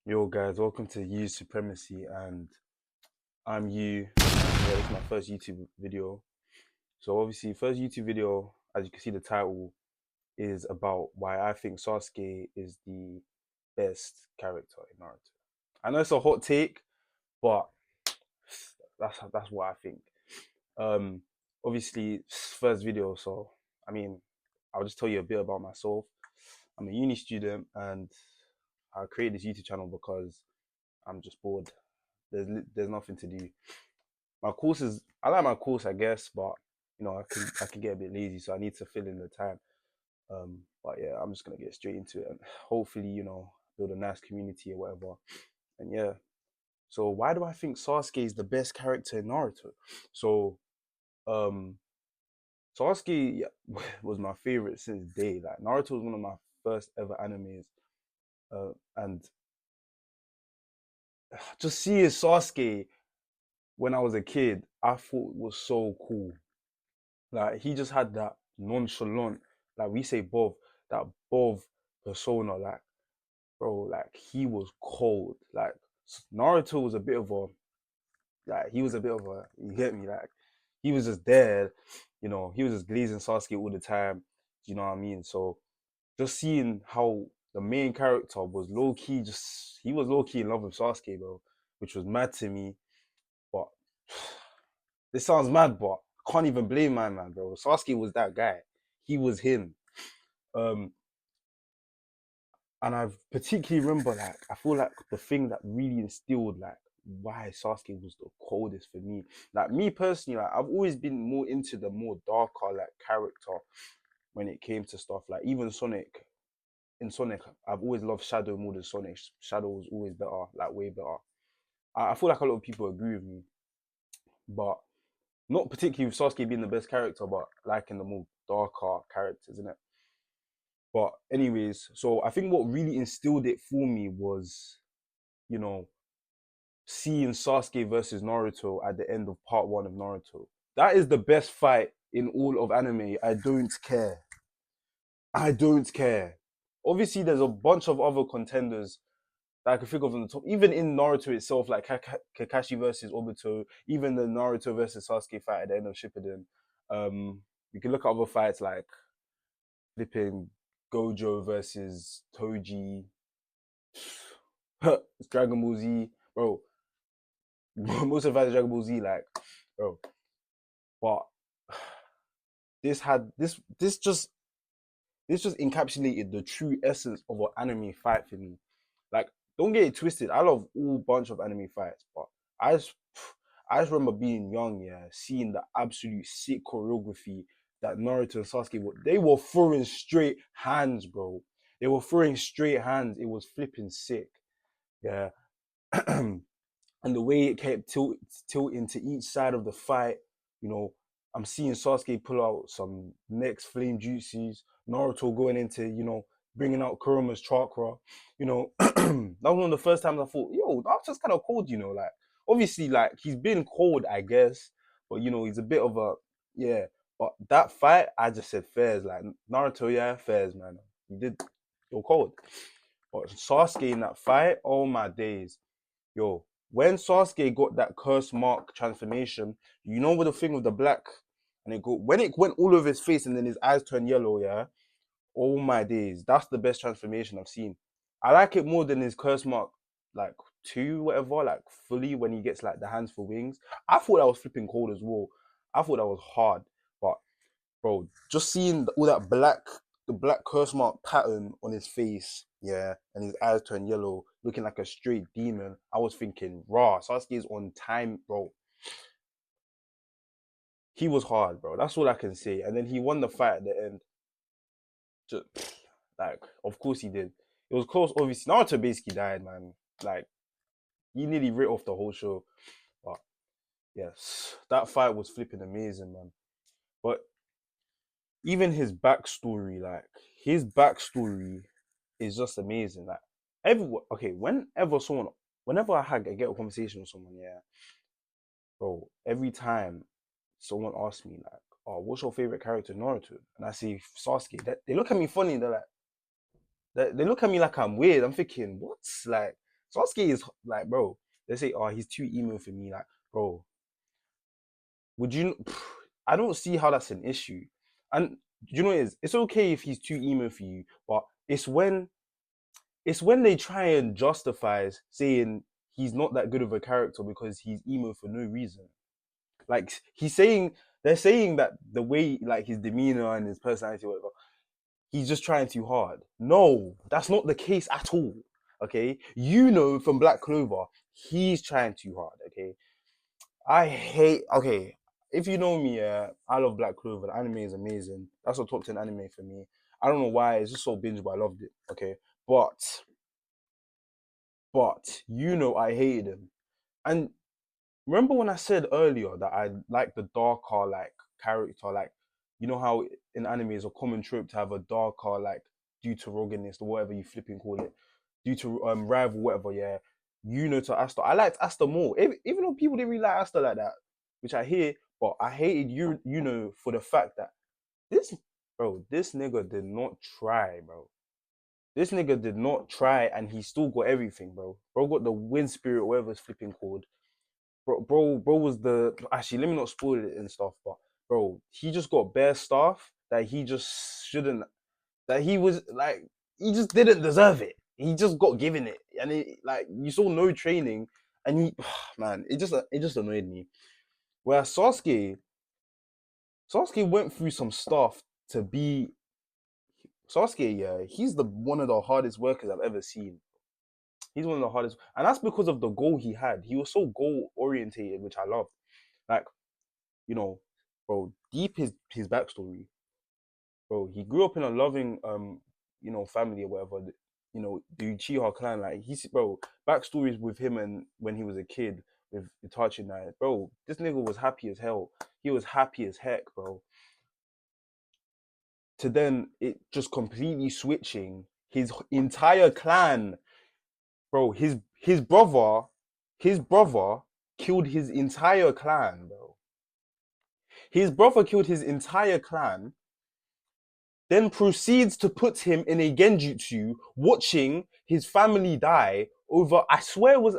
Yo, guys, welcome to You Supremacy, and I'm you. Yeah, this is my first YouTube video. So, obviously, first YouTube video, as you can see, the title is about why I think Sasuke is the best character in Naruto. I know it's a hot take, but that's what I think. Um, Obviously, first video, so I mean, I'll just tell you a bit about myself. I'm a uni student, and I created this YouTube channel because I'm just bored. There's nothing to do. My course is I like my course, I guess, but I can get a bit lazy, so I need to fill in the time. But yeah, I'm just gonna get straight into it and hopefully build a nice community or whatever. And yeah, so why do I think Sasuke is the best character in Naruto? So um, Sasuke, yeah, was my favorite since day. Like Naruto was one of my first ever animes, and just seeing Sasuke when I was a kid, I thought was so cool. Like he just had that nonchalant, like we say Bov, that Bov persona. Like, bro, like he was cold. Like Naruto was a bit of a he was a bit of a, you get me? Like he was just there, he was just glazing Sasuke all the time. Do you know what I mean? So just seeing how the main character was low key, just he was low key in love with Sasuke, bro, which was mad to me. But this sounds mad, but I can't even blame my man, bro. Sasuke was that guy. He was him. Um, and I particularly remember, like, I feel like the thing that really instilled, like, why Sasuke was the coldest for me. Like, me personally, like, I've always been more into the more darker, like, character when it came to stuff. Like, even Sonic, in Sonic, I've always loved Shadow more than Sonic. Shadow was always better, like, way better. I feel like a lot of people agree with me, but not particularly with Sasuke being the best character, but liking the more darker characters, isn't it? But anyways, so I think what really instilled it for me was, you know, seeing Sasuke versus Naruto at the end of part one of Naruto. That is the best fight in all of anime. I don't care. I don't care. Obviously, there's a bunch of other contenders that I can think of on the top. Even in Naruto itself, like Kakashi versus Obito, even the Naruto versus Sasuke fight at the end of Shippuden. You can look at other fights like flipping Gojo versus Toji, Dragon Ball Z, bro. Most of the Dragon Ball Z, like, bro. But this just encapsulated the true essence of an anime fight for me. Like, don't get it twisted. I love all bunch of anime fights, but I just I just remember being young, yeah, seeing the absolute sick choreography that Naruto and Sasuke were. They were throwing straight hands, bro. They were throwing straight hands. It was flipping sick, yeah. And the way it kept tilting to each side of the fight, you know, I'm seeing Sasuke pull out some next flame jutsus, Naruto going into, bringing out Kuroma's chakra. That was one of the first times I thought, yo, Naruto's kind of cold, like, obviously, like, he's been cold, I guess, but, he's a bit of a, yeah. But that fight, I just said fairs, like, Naruto, yeah, fairs, man. You're cold. But Sasuke in that fight, oh my days. Yo, when Sasuke got that curse mark transformation, with the thing with the black, and when it went all over his face and then his eyes turned yellow, yeah. Oh my days, that's the best transformation I've seen. I like it more than his curse mark, like two, whatever, like fully when he gets like the hands for wings. I thought that was flipping cold as well. I thought that was hard, but bro, just seeing all that the black curse mark pattern on his face, yeah, and his eyes turn yellow, looking like a straight demon. I was thinking, raw, Sasuke's on time, bro. He was hard, bro. That's all I can say. And then he won the fight at the end. Just, like, of course he did. It was close, obviously. Naruto basically died, man. Like, he nearly writ off the whole show. But yes, that fight was flipping amazing, man. But even his backstory is just amazing. Like, whenever I get a conversation with someone, yeah, bro, every time someone asks me like, "Oh, what's your favorite character in Naruto?" and I say Sasuke, they look at me funny. They look at me like I'm weird. I'm thinking, what? Like, Sasuke is like, bro, they say, oh, he's too emo for me. Like, bro, would you? I don't see how that's an issue. And you know what it is? It's okay if he's too emo for you, but it's when they try and justify saying he's not that good of a character because he's emo for no reason. Like they're saying that the way, like his demeanor and his personality, whatever, he's just trying too hard. No, that's not the case at all. Okay, you know from Black Clover, he's trying too hard. Okay, I hate. Okay, if you know me, I love Black Clover. The anime is amazing. That's a top 10 anime for me. I don't know why. It's just so binge, but I loved it. Okay, but you know I hated him. And remember when I said earlier that I like the darker like character, like you know how in anime is a common trope to have a darker like deuterogonist or whatever you flipping call it, rival, whatever. Yeah, you know to Asta. I liked Asta more, even though people didn't really like Asta like that, which I hear. But I hated you know for the fact that this this nigga did not try, bro. This nigga did not try, and he still got everything, bro. Bro got the wind spirit, whatever it's flipping called. Bro was the actually. Let me not spoil it and stuff, but bro, he just got bare stuff that he just shouldn't. That he was like, he just didn't deserve it. He just got given it, and it like you saw no training, and he, man, it just annoyed me. Whereas Sasuke went through some stuff to be Sasuke. Yeah, he's the one of the hardest workers I've ever seen. He's one of the hardest, and that's because of the goal he had. He was so goal orientated, which I love. Like you know, bro, deep his backstory, bro. He grew up in a loving family or whatever. You know, the Uchiha clan, like he's bro, backstories with him and when he was a kid with Itachi and that, bro. This nigga was happy as hell. He was happy as heck, bro. To then it just completely switching his entire clan, bro. His brother killed his entire clan, bro. His brother killed his entire clan, then proceeds to put him in a genjutsu, watching his family die over. I swear it was.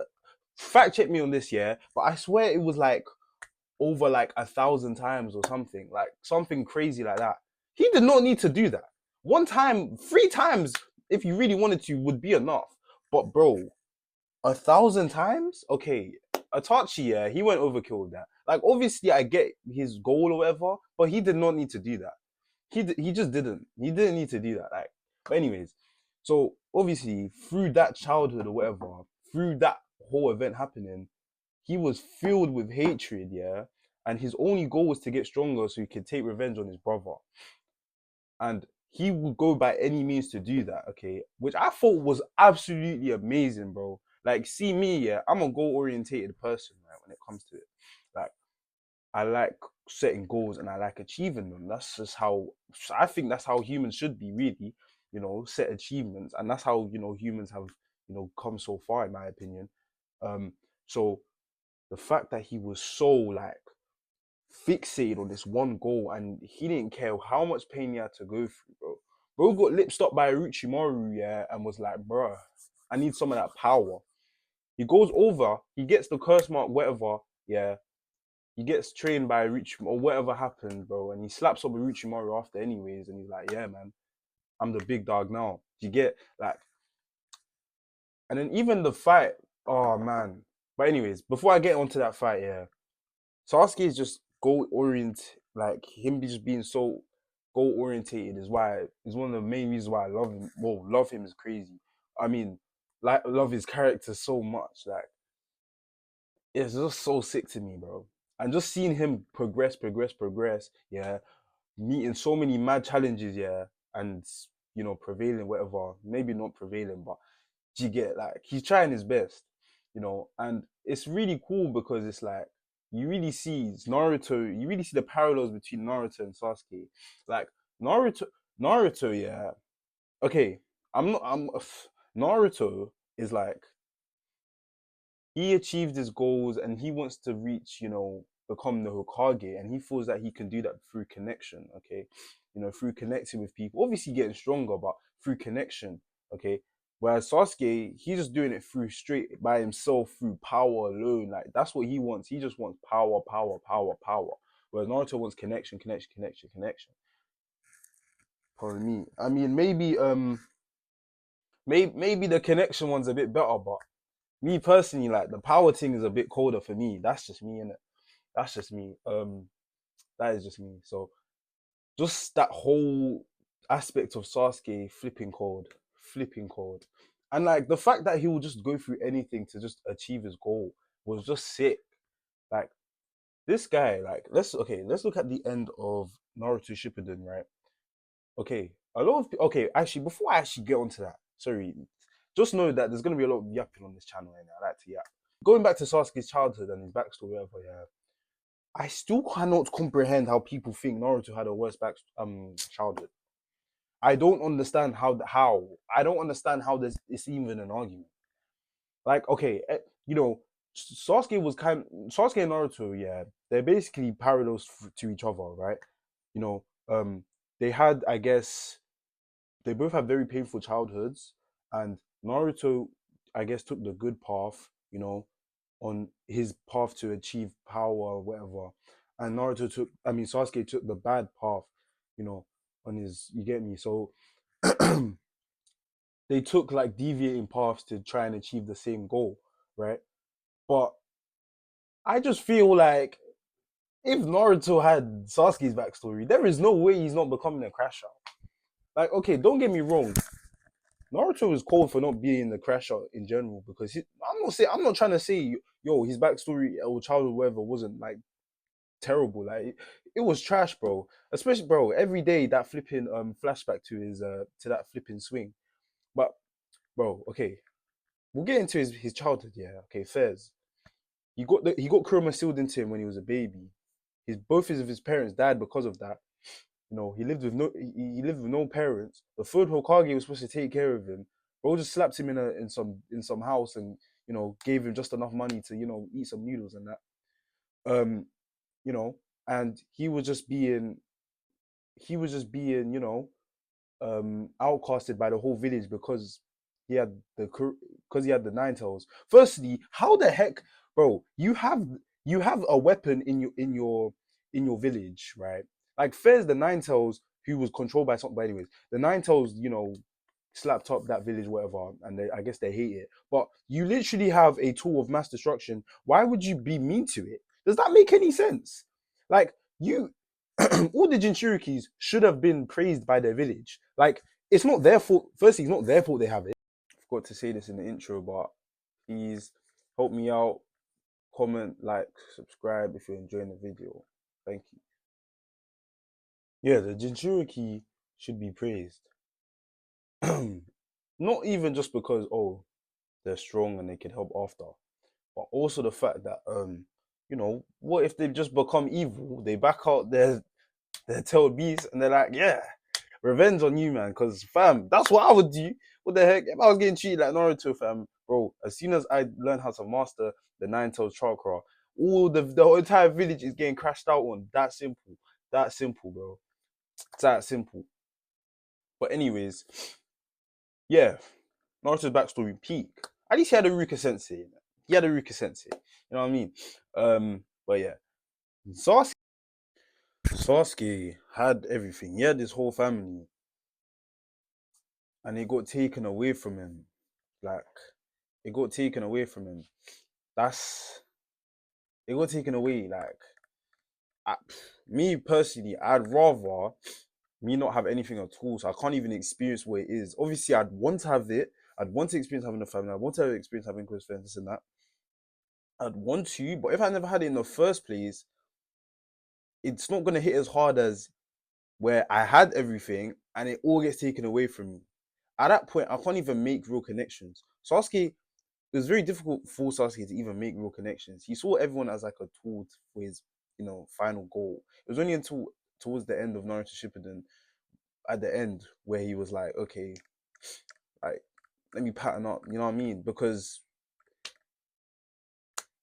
Fact check me on this, yeah, but I swear it was like over like 1,000 times or something, like something crazy like that. He did not need to do that. One time, 3 times, if you really wanted to, would be enough. But bro, 1,000 times? Okay, Itachi, yeah, he went overkill with that. Like, obviously, I get his goal or whatever, but he did not need to do that. He just didn't. He didn't need to do that. Like, but anyways, so obviously through that childhood or whatever, through that whole event happening, he was filled with hatred, yeah. And his only goal was to get stronger so he could take revenge on his brother. And he would go by any means to do that, okay? Which I thought was absolutely amazing, bro. Like, see me, yeah, I'm a goal orientated person, right, when it comes to it. Like, I like setting goals and I like achieving them. That's just how I think that's how humans should be, really. Set achievements, and that's how humans have come so far, in my opinion. Um, so the fact that he was so like fixated on this one goal and he didn't care how much pain he had to go through, bro. Bro got lip stopped by Orochimaru, yeah, and was like, bruh, I need some of that power. He goes over, he gets the curse mark, whatever, yeah, he gets trained by Orochimaru or whatever happened, bro, and he slaps up Orochimaru after anyways, and he's like, yeah, man, I'm the big dog now. You get like, and then even the fight, oh man. But anyways, before I get onto that fight, yeah, Sasuke is just goal oriented, like him just being so goal orientated is one of the main reasons why I love him. Well, love him is crazy. I mean, like love his character so much. Like it's just so sick to me, bro. And just seeing him progress, yeah, meeting so many mad challenges, yeah, and prevailing, whatever. Maybe not prevailing, but you get like he's trying his best, and it's really cool because it's like you really see Naruto, you really see the parallels between Naruto and Sasuke. Like Naruto, Naruto, yeah. Okay, I'm not. Naruto is like he achieved his goals and he wants to reach, become the Hokage, and he feels that he can do that through connection. Okay, through connecting with people, obviously getting stronger, but through connection. Okay, Whereas Sasuke, he's just doing it through straight by himself through power alone. Like that's what he wants. He just wants power, power, power, power. Whereas Naruto wants connection, connection, connection, connection. Pardon me. I mean, maybe the connection one's a bit better, but me personally, like the power thing is a bit colder for me. That's just me, innit? That's just me. That is just me. So just that whole aspect of Sasuke flipping cold, and like the fact that he will just go through anything to just achieve his goal was just sick. Like this guy, like let's look at the end of Naruto Shippuden, right? Okay, a lot of okay, actually, before I actually get onto that, sorry, just know that there's gonna be a lot of yapping on this channel, and I like to yap. Going back to Sasuke's childhood and his backstory, whatever, yeah. I still cannot comprehend how people think Naruto had a worse childhood. I don't understand how I don't understand how this is even an argument. Like, okay, you know, Sasuke and Naruto, yeah, they're basically parallels to each other, right? You know, they had, I guess, they both have very painful childhoods, and Naruto, I guess, took the good path, on his path to achieve power or whatever, and Sasuke took the bad path, you know, on his, you get me? So they took like deviating paths to try and achieve the same goal, right? But I just feel like if Naruto had Sasuke's backstory, there is no way he's not becoming a crash out. Like, okay, don't get me wrong, Naruto is cold for not being the crash out in general because I'm not trying to say yo his backstory or childhood whatever wasn't like terrible. Like it was trash, bro. Especially, bro, every day that flipping flashback to his to that flipping swing. But bro, okay, we'll get into his childhood. Yeah, okay, Fairs. He got Kurama sealed into him when he was a baby. Both of his parents died because of that. He lived with no parents. The third Hokage was supposed to take care of him. Bro just slapped him in some house and gave him just enough money to eat some noodles and that. Um, you know, and he was just being outcasted by the whole village because he had the Nine Tails. Firstly, how the heck, bro? You have a weapon in your village, right? Like Fez the Nine Tails, who was controlled by something. But anyways, the Nine Tails, slapped up that village, whatever, and I guess they hate it. But you literally have a tool of mass destruction. Why would you be mean to it? Does that make any sense? Like you, all the Jinchurikis should have been praised by their village. Like it's not their fault. Firstly, it's not their fault they have it. I forgot to say this in the intro, but please help me out. Comment, like, subscribe if you're enjoying the video. Thank you. Yeah, the Jinchuriki should be praised. Not even just because they're strong and they can help after, but also the fact that what if they just become evil? They back out their tailed beast and they're like, yeah, revenge on you, man. Because fam, that's what I would do. What the heck? If I was getting treated like Naruto, fam, bro. As soon as I learned how to master the Nine Tails chakra, all the entire village is getting crashed out on. That simple. That simple, bro. It's that simple. But anyways, yeah, Naruto's backstory peak. At least he had a Ruka Sensei. He had a Ruka Sensei. You know what I mean? But yeah, Sasuke had everything. He had his whole family, and it got taken away from him. Like it got taken away from him. That's it got taken away. Like I, me personally, I'd rather me not have anything at all, so I can't even experience what it is. Obviously, I'd want to have it. I'd want to experience having a family. I'd want to experience having close friends, this and that. I'd want to, but if I never had it in the first place, it's not gonna hit as hard as where I had everything and it all gets taken away from me. At that point, I can't even make real connections. Sasuke, it was very difficult for Sasuke to even make real connections. He saw everyone as like a tool for his, final goal. It was only until towards the end of Naruto Shippuden, at the end, where he was like, okay, like let me pattern up. You know what I mean? Because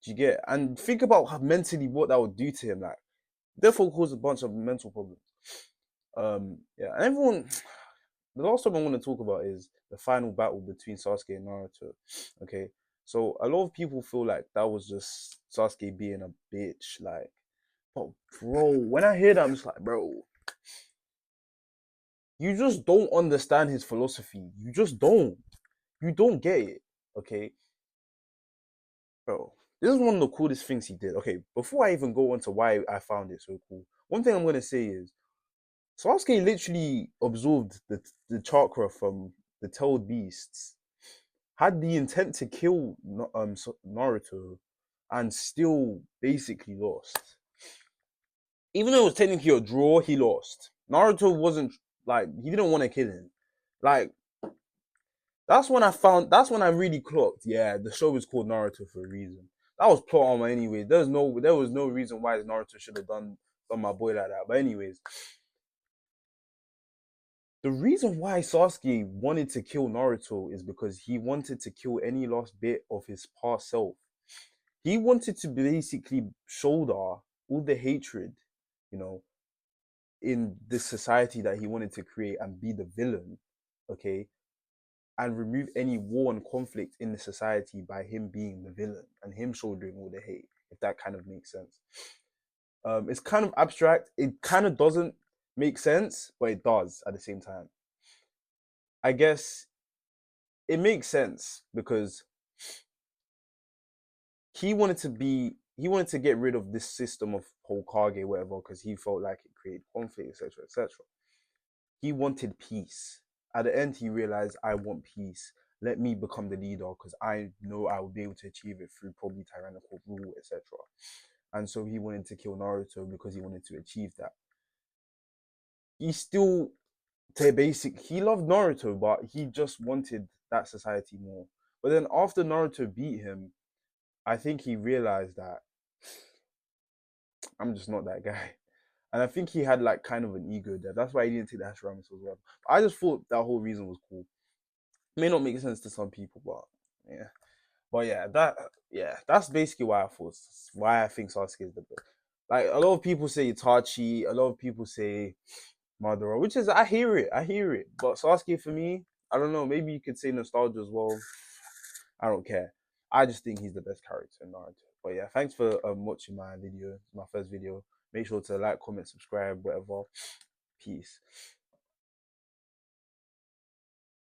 you get and think about how mentally what that would do to him. Like, therefore, cause a bunch of mental problems. Yeah, and everyone. the last one I want to talk about is the final battle between Sasuke and Naruto. Okay, so a lot of people feel like that was just Sasuke being a bitch. Like, but bro, when I hear that, I'm just like, bro, you just don't understand his philosophy. You just don't. You don't get it. Okay, bro. This is one of the coolest things he did. Okay, before I even go on to why I found it so cool, one thing I'm gonna say is Sasuke literally absorbed the chakra from the tailed beasts, had the intent to kill Naruto, and still basically lost. Even though it was technically a draw, he lost. Naruto wasn't like he didn't want to kill him. Like that's when I found. That's when I really clocked. Yeah, the show was called Naruto for a reason. That was plot armor anyway. There was no reason why Naruto should have done my boy like that. But anyways, the reason why Sasuke wanted to kill Naruto is because he wanted to kill any last bit of his past self. He wanted to basically shoulder all the hatred, you know, in this society that he wanted to create and be the villain, okay, and remove any war and conflict in the society by him being the villain and him shouldering all the hate, if that kind of makes sense. It's kind of abstract. It kind of doesn't make sense, but it does at the same time. I guess it makes sense because he wanted to get rid of this system of Hokage, whatever, because he felt like it created conflict, etc., etc. He wanted peace. At the end, he realized, I want peace. Let me become the leader because I know I will be able to achieve it through probably tyrannical rule, etc. And so he wanted to kill Naruto because he wanted to achieve that. He still he loved Naruto, but he just wanted that society more. But then after Naruto beat him, I think he realized that I'm just not that guy. And I think he had like kind of an ego there. That's why he didn't take the Hashirama as well. I just thought that whole reason was cool. It may not make sense to some people, but yeah. But yeah, that's basically why I think Sasuke is the best. Like a lot of people say Itachi, a lot of people say Madara, which is I hear it. But Sasuke for me, I don't know. Maybe you could say nostalgia as well. I don't care. I just think he's the best character in Naruto. But yeah, thanks for watching my video, my first video. Make sure to like, comment, subscribe, whatever. Peace.